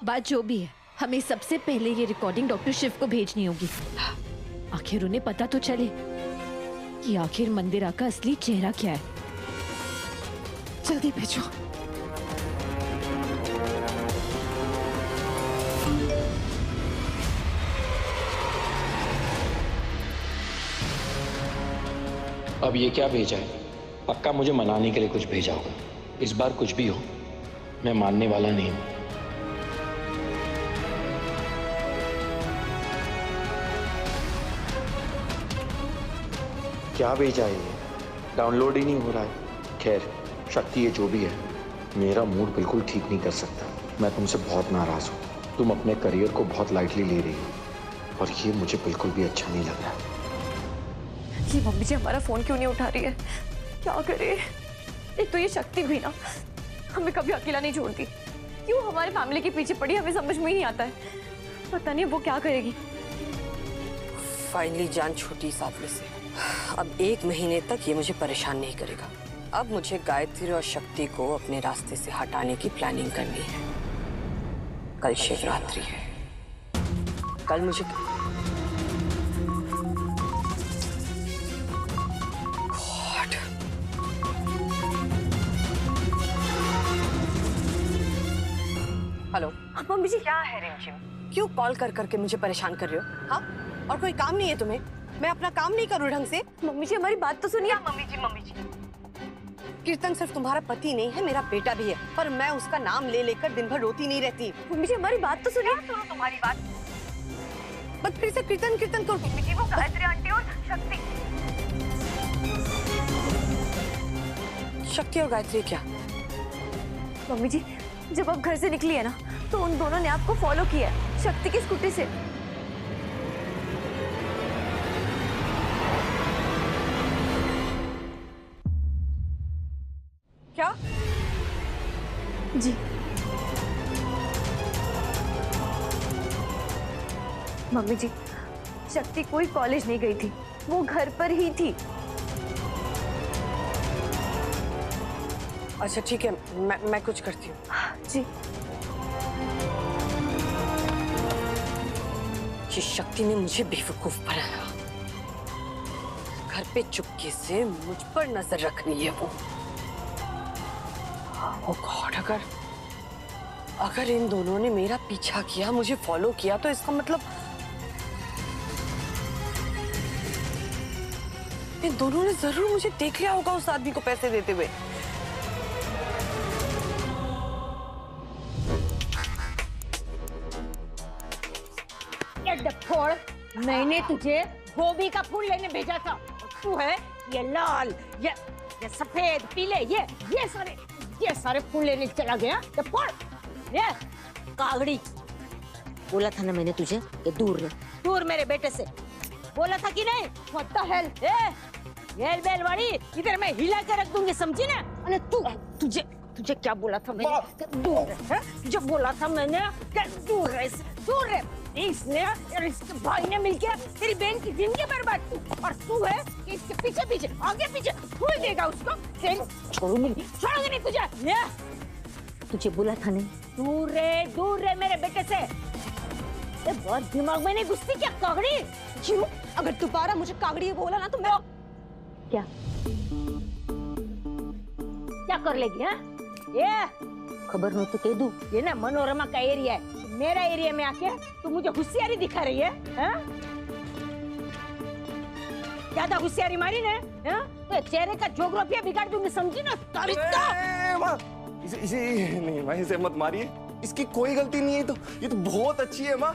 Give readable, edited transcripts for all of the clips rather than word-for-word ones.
बात जो भी है, हमें सबसे पहले ये रिकॉर्डिंग डॉक्टर शिव को भेजनी होगी। आखिर उन्हें पता तो चले कि आखिर मंदिरा का असली चेहरा क्या है। जल्दी भेजो। अब ये क्या भेजा है? पक्का मुझे मनाने के लिए कुछ भेजा होगा। इस बार कुछ भी हो, मैं मानने वाला नहीं हूं। क्या भेजा है ये? डाउनलोड ही नहीं हो रहा है। खैर, शक्ति ये जो भी है, मेरा मूड बिल्कुल ठीक नहीं कर सकता। मैं तुमसे बहुत नाराज हूं। तुम अपने करियर को बहुत लाइटली ले रही हो और ये मुझे बिल्कुल भी अच्छा नहीं लग रहा। ये मम्मी जी हमारा फोन क्यों नहीं उठा रही है? क्या करे? एक तो ये शक्ति भी ना हमें कभी अकेला नहीं छोड़ती। क्यों हमारे फैमिली के पीछे पड़ी, हमें समझ में ही नहीं आता है। पता नहीं वो क्या करेगी। फाइनली जान छूटी इस आदमी से। अब 1 महीने तक ये मुझे परेशान नहीं करेगा। अब मुझे गायत्री और शक्ति को अपने रास्ते से हटाने की प्लानिंग करनी है। कल शिवरात्रि है। कल मुझे हेलो मम्मी जी क्या है रिमझिम? क्यों कॉल कर करके मुझे परेशान कर रहे हो? हाँ, और कोई काम नहीं है तुम्हें? मैं अपना काम नहीं करूँ ढंग से? मम्मी जी हमारी बात तो सुनिए। मम्मी जी कीर्तन सिर्फ तुम्हारा पति नहीं है, मेरा बेटा भी है। पर मैं उसका नाम ले लेकर दिन भर रोती नहीं रहती। मम्मी जी हमारी बात तो सुनिए। सुनो तुम्हारी बात। बस फिर से कीर्तन कीर्तन करो। मम्मी जी वो गायत्री आंटी और शक्ति और गायत्री क्या? मम्मी जी जब आप घर से निकली है ना, तो उन दोनों ने आपको फॉलो किया है शक्ति की स्कूटी से। क्या? जी मम्मी जी, शक्ति कोई कॉलेज नहीं गई थी, वो घर पर ही थी। अच्छा ठीक है, मैं कुछ करती हूँ। जी ये शक्ति ने मुझे बेवकूफ बनाया। घर पे चुपके से मुझ पर नजर रख रही है वो। ओ गॉड, अगर इन दोनों ने मेरा पीछा किया, मुझे फॉलो किया, तो इसका मतलब इन दोनों ने जरूर मुझे देख लिया होगा उस आदमी को पैसे देते हुए। मैंने तुझे गोभी का फूल लेने भेजा था। तू है ये लाल, ये सफेद, पीले, ये सारे फूल लेने चला गया। तो फोड़ ये कागड़ी। बोला था ना मैंने तुझे कि दूर मेरे बेटे से। बोला था कि नहीं? What the hell? ये बेलवाड़ी इधर मैं हिला के रख दूंगी, समझी ना? अरे तुझे क्या बोला था मैंने? दूर रहे। जब बोला था मैंने कि दूर रहे। इसने और इसके भाई ने मिलकर तेरी बहन की जिंदगी बर्बाद की, और तू है कि इसके पीछे आगे पीछे भूल देगा उसको। छोड़ूंगी नहीं तुझे। तुझे बोला था नहीं, दूर रे मेरे बेटे से। बहुत दिमाग में नहीं घुसती क्या कागड़ी? क्यों? अगर दोबारा मुझे कागड़ी बोला ना तो मैं क्या कर लेगी? हाँ, ये खबर नहीं तो कह दूं, ये ना मनोरमा का एरिया है। मेरा एरिया में आके तू मुझे होशियारी दिखा रही है? ज्यादा होशियारी मारी ने तो चेहरे का ज्योग्राफिया बिगाड़ दूंगी, समझी ना? इसे नहीं माँ, इसे मत मारिए। इसकी कोई गलती नहीं है। तो ये तो बहुत अच्छी है माँ।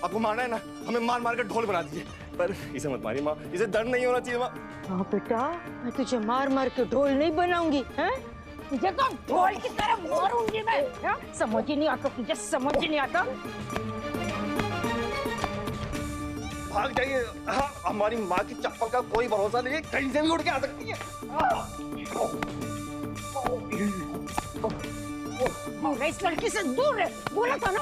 आपको मारना है ना, हमें मार मार कर ढोल बना दीजिए, पर इसे मत मारिए माँ। इसे दर्द नहीं होना चाहिए माँ। हाँ बेटा, मैं तुझे मार मार के ढोल नहीं बनाऊंगी। तुझे तो ढोल की तरह मारूंगी मैं। समझ ही नहीं आता तुझे, समझ ही नहीं आता। भाग जाइए। हाँ, हमारी माँ की चप्पल का कोई भरोसा नहीं है, कहीं से भी उड़ के आ सकती है। इस लड़की से दूर है, बोला था ना।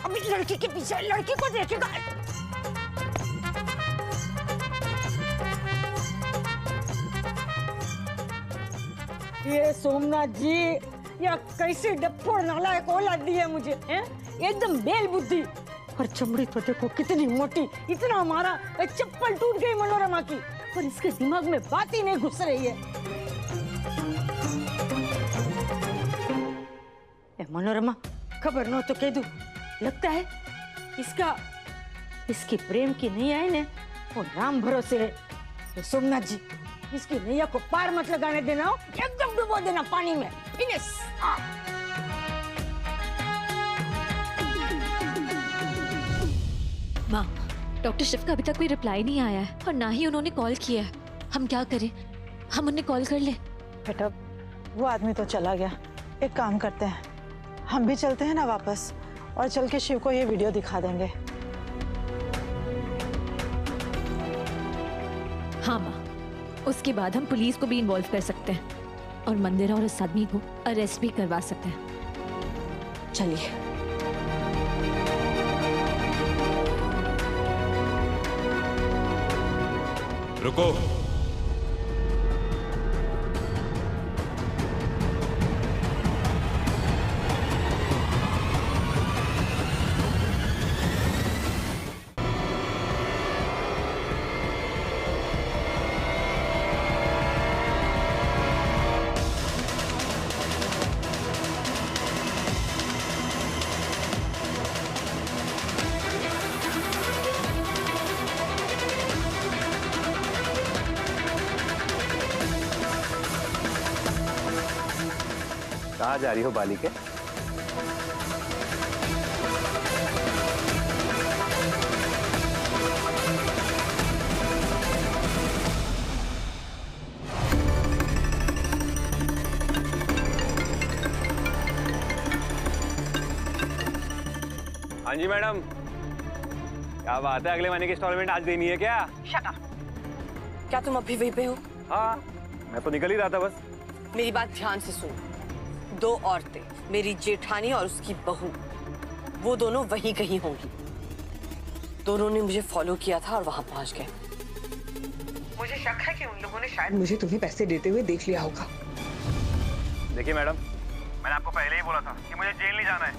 अभी लड़की के पीछे, लड़की को देखेगा। ये सोमनाथ जी, ये कैसे डफोड़ नालायक औलाद दी है मुझे, हैं? एकदम बेल बुद्धि। और चमड़ी तो देखो कितनी मोटी, इतना मारा चप्पल टूट गई मनोरमा की, पर इसके दिमाग में बात ही नहीं घुस रही है। मनोरमा, खबर न तो कह दूं, लगता है इसकी प्रेम की नैया है ना, वो राम भरोसे है। तो सोमनाथ जी, इसकी नैया को पार मत लगाने देना, हो एकदम डुबो देना पानी में। माँ, डॉक्टर शिव का अभी तक कोई रिप्लाई नहीं आया है और ना ही उन्होंने कॉल किया है। हम क्या करें? हम उन्हें कॉल कर लें? बेटा, वो आदमी तो चला गया। एक काम करते हैं, हम भी चलते हैं ना वापस, और चल के शिव को ये वीडियो दिखा देंगे। हाँ माँ, उसके बाद हम पुलिस को भी इन्वॉल्व कर सकते हैं और मंदिरा और इस आदमी को अरेस्ट भी करवा सकते हैं। चलिए। रुको। कहाँ जा रही हो बालिके? हाँ जी मैडम, क्या बात है, अगले महीने की इंस्टॉलमेंट आज देनी है क्या? Shut up. क्या तुम अभी वहीं पे हो? हाँ, मैं तो निकल ही रहा था बस। मेरी बात ध्यान से सुनो। दो औरतें, मेरी जेठानी और उसकी बहू, वो दोनों वहीं कहीं होंगी। दोनों ने मुझे फॉलो किया था और वहां पहुंच गए। मुझे शक है कि उन लोगों ने शायद मुझे तुम्हें पैसे देते हुए देख लिया होगा। देखिए मैडम, मैंने आपको पहले ही बोला था कि मुझे जेल नहीं जाना है।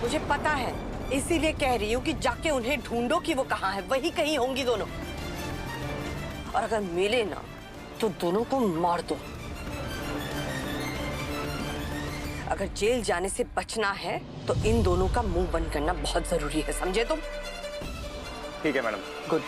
मुझे पता है, इसीलिए कह रही हूँ कि जाके उन्हें ढूंढो कि वो कहाँ है। वहीं कहीं होंगी दोनों, और अगर मिले ना तो दोनों को मार दो। अगर जेल जाने से बचना है तो इन दोनों का मुंह बंद करना बहुत जरूरी है, समझे तुम? ठीक है मैडम। गुड।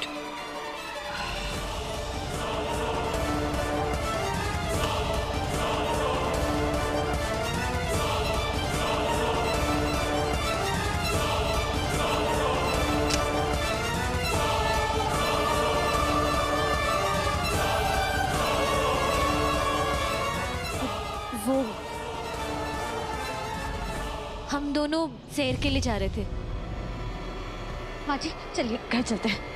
वो हम दोनों सैर के लिए जा रहे थे। माँ जी, चलिए घर चलते हैं।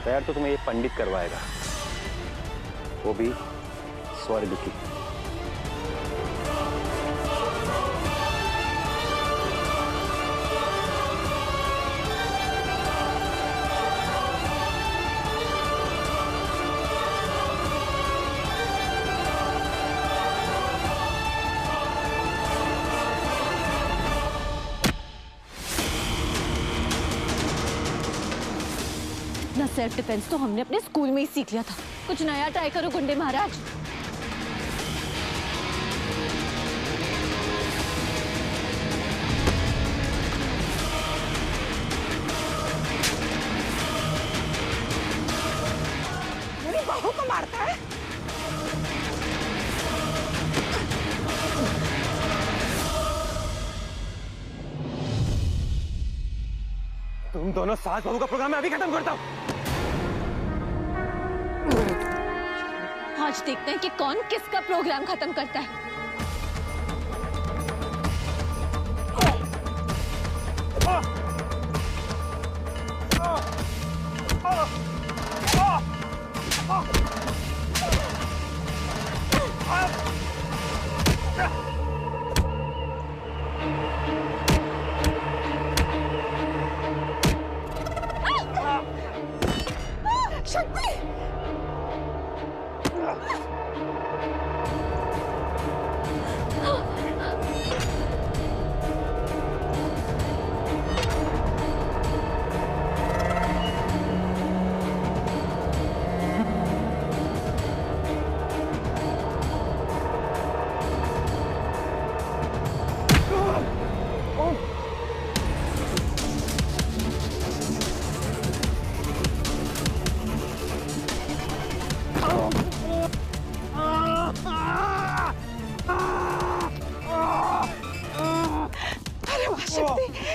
सैर तो तुम्हें ये पंडित करवाएगा, वो भी स्वर्ग की। ना सेल्फ डिफेंस तो हमने अपने स्कूल में ही सीख लिया था। कुछ नया ट्राई करो गुंडे महाराज। मारता है। तुम दोनों सास बहू का प्रोग्राम मैं अभी खत्म करता हूँ। आज देखते हैं कि कौन किसका प्रोग्राम खत्म करता है।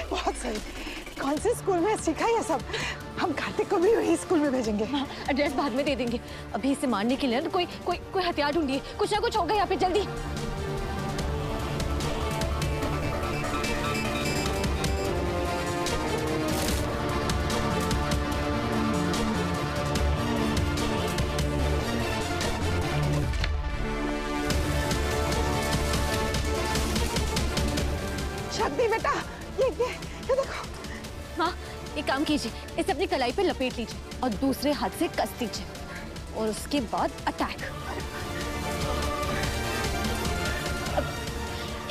बहुत सही। कौन से स्कूल में सीखा ये सब? हम कार्तिक को भी वही स्कूल में भेजेंगे। एड्रेस बाद में दे देंगे। अभी इसे मारने के लिए ना कोई हथियार ढूंढिए। कुछ ना कुछ होगा यहाँ पे, जल्दी। शक्ति बेटा, ये देखो। माँ, एक काम कीजिए, इसे अपनी कलाई पे लपेट लीजिए और दूसरे हाथ से कस दीजिए और उसके बाद अटैक।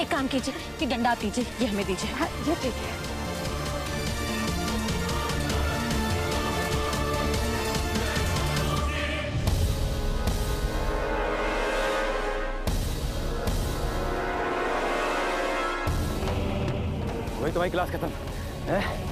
एक काम कीजिए कि डंडा आप दीजिए, ये हमें दीजिए। हाँ, ये ठीक है। वही तुम्हारी क्लास खत्म है?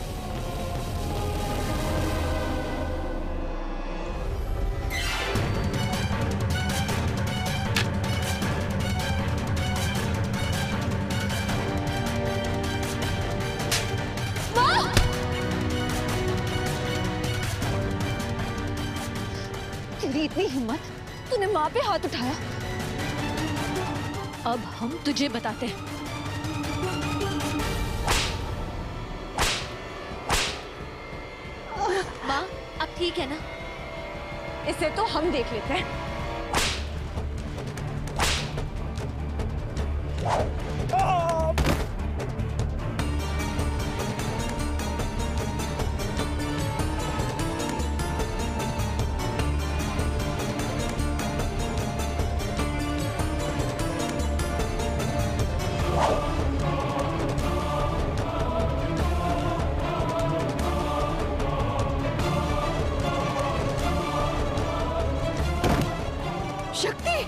तेरी इतनी हिम्मत, तूने माँ पे हाथ उठाया। अब हम तुझे बताते हैं। माँ, अब ठीक है ना? इसे तो हम देख लेते हैं। शक्ति!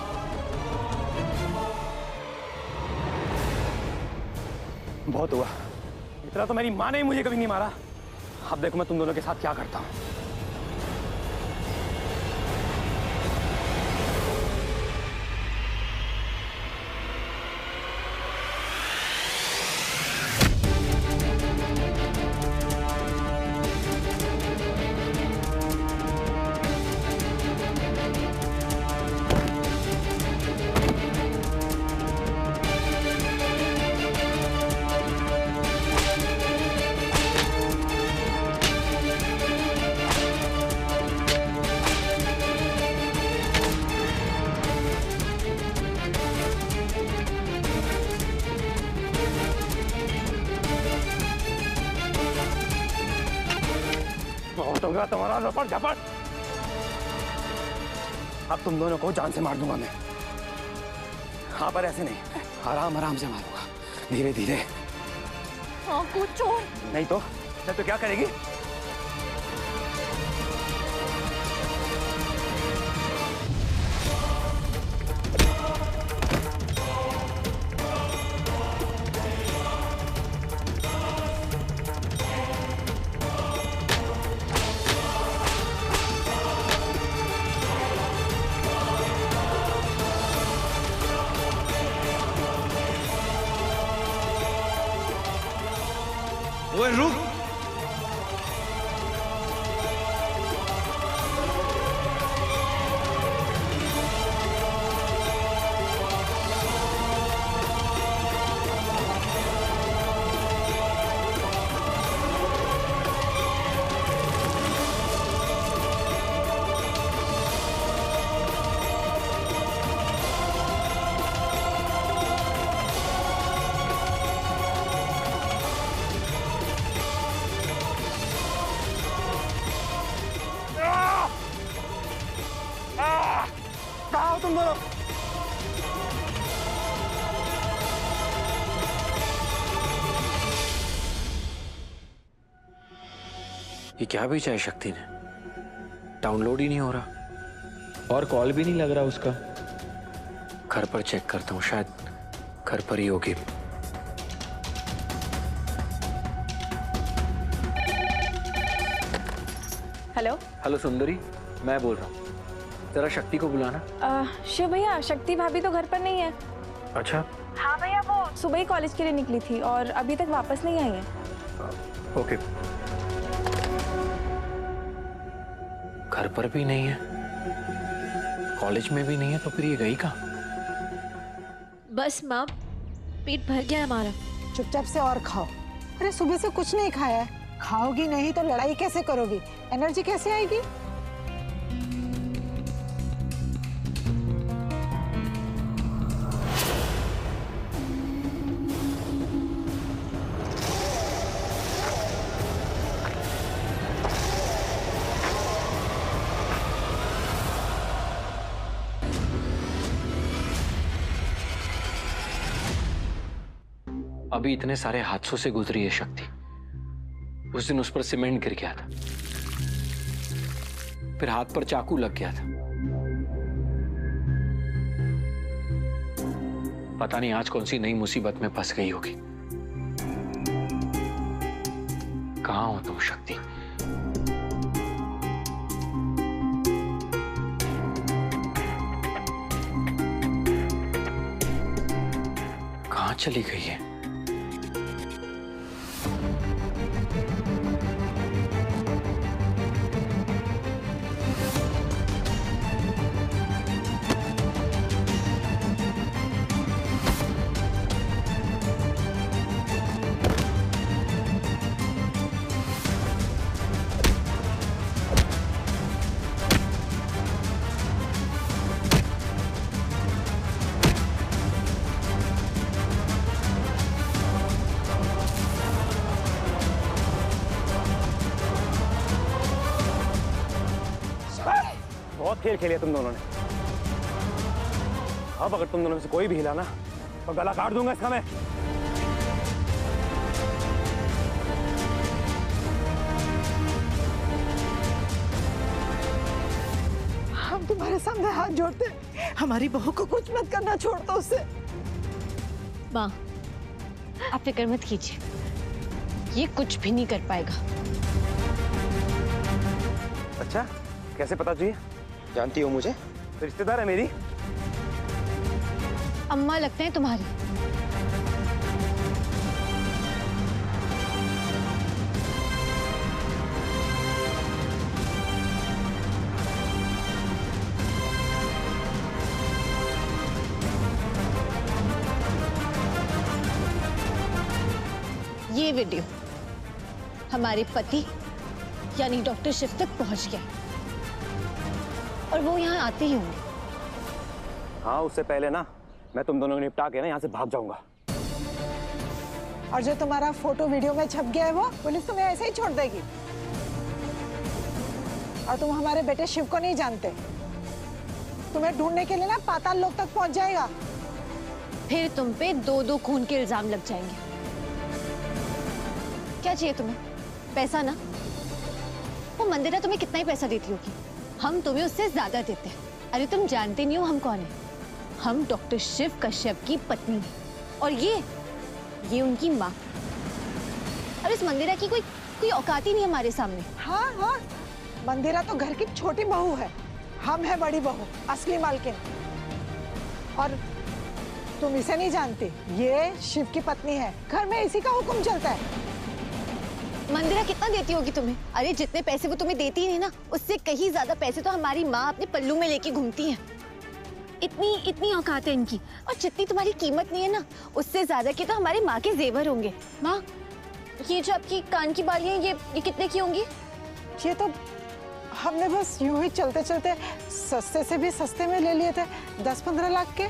बहुत हुआ। इतना तो मेरी माँ ने मुझे कभी नहीं मारा। अब देखो मैं तुम दोनों के साथ क्या करता हूँ। बहुत होगा तुम्हारा रपट झपट। अब तुम दोनों को जान से मार दूंगा मैं। हाँ, पर ऐसे नहीं, आराम आराम से मारूंगा, धीरे धीरे। हाँ, कुछ चोर। नहीं तो क्या करेगी? तुम दोनों। ये क्या भेजा है शक्ति ने? डाउनलोड ही नहीं हो रहा और कॉल भी नहीं लग रहा उसका। घर पर चेक करता हूँ, शायद घर पर ही होगी। हेलो। हेलो सुंदरी, मैं बोल रहा हूँ, जरा शक्ति को बुलाना। शिव भैया, शक्ति भाभी तो घर पर नहीं है। अच्छा। हाँ भैया, वो सुबह ही कॉलेज के लिए निकली थी और अभी तक वापस नहीं आई है। ओके। घर पर भी नहीं है, कॉलेज में भी नहीं है, तो फिर ये गई कहाँ? बस माँ, पेट भर गया हमारा। चुपचाप से और खाओ। अरे सुबह से कुछ नहीं खाया है, खाओगी नहीं तो लड़ाई कैसे करोगी, एनर्जी कैसे आएगी? अभी इतने सारे हादसों से गुजरी है शक्ति। उस दिन उस पर सीमेंट गिर गया था, फिर हाथ पर चाकू लग गया था। पता नहीं आज कौन सी नई मुसीबत में फंस गई होगी। कहां हो तुम शक्ति? कहां चली गई है? बहुत खेल खेलिया तुम दोनों ने। अब अगर तुम दोनों में से कोई भी हिला ना तो गला काट दूंगा इसका मैं। हम तुम्हारे सामने हाथ जोड़ते, हमारी बहू को कुछ मत करना, छोड़ दो उसे। माँ, आप फिक्र मत कीजिए, ये कुछ भी नहीं कर पाएगा। अच्छा, कैसे पता चाहिए? जानती हो मुझे? तो रिश्तेदार है मेरी। अम्मा लगते हैं तुम्हारी। ये वीडियो हमारे पति यानी डॉक्टर शिव तक पहुंच गया और वो यहाँ आते ही होंगे। हाँ, उससे पहले ना मैं तुम दोनों को निपटा के ना यहाँ से भाग जाऊंगा। और जो तुम्हारा फोटो वीडियो में छप गया है वो पुलिस तुम्हें ऐसे ही छोड़ देगी। और तुम हमारे बेटे शिव को नहीं जानते, तुम्हें ढूंढने के लिए ना पाताल लोक तक पहुंच जाएगा। फिर तुम पे 2-2 खून के इल्जाम लग जाएंगे। क्या चाहिए तुम्हें? पैसा ना? वो मंदिरा तुम्हें कितना ही पैसा देती होगी, हम तुम्हें उससे ज्यादा देते हैं। अरे तुम जानते नहीं हो हम कौन है? हम डॉक्टर शिव कश्यप की पत्नी हैं और ये उनकी माँ। और इस मंदिरा की कोई औकात ही नहीं हमारे सामने। हाँ हाँ, मंदिरा तो घर की छोटी बहू है, हम है बड़ी बहू, असली मालकिन। और तुम इसे नहीं जानती, ये शिव की पत्नी है, घर में इसी का हुक्म चलता है। मंदिरा कितना देती होगी तुम्हें? अरे जितने पैसे वो तुम्हें देती है ना, उससे कहीं ज्यादा पैसे तो हमारी माँ अपने पल्लू में लेके घूमती है। इतनी औकात है इनकी। और जितनी तुम्हारी कीमत नहीं है ना, उससे ज्यादा की तो हमारी माँ के जेवर होंगे। माँ, ये जो आपकी कान की बालियां ये कितने की होंगी? ये तो हमने बस यूं ही चलते चलते सस्ते से भी सस्ते में ले लिए थे, 10-15 लाख के।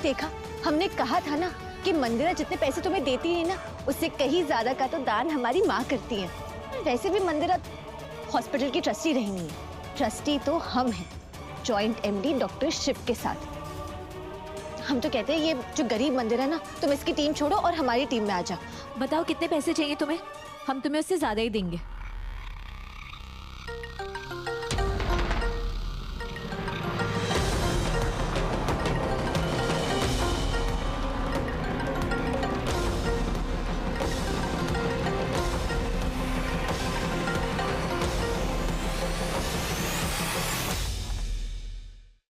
देखा, हमने कहा था ना कि मंदिरा जितने पैसे तुम्हें देती है ना, उससे कहीं ज्यादा का तो दान हमारी माँ करती है। वैसे भी मंदिरा हॉस्पिटल की ट्रस्टी रही नहीं है। ट्रस्टी तो हम हैं, जॉइंट एमडी डॉक्टर शिव के साथ। हम तो कहते हैं ये जो गरीब मंदिर है ना, तुम इसकी टीम छोड़ो और हमारी टीम में आ जाओ। बताओ कितने पैसे चाहिए तुम्हें, हम तुम्हें उससे ज्यादा ही देंगे।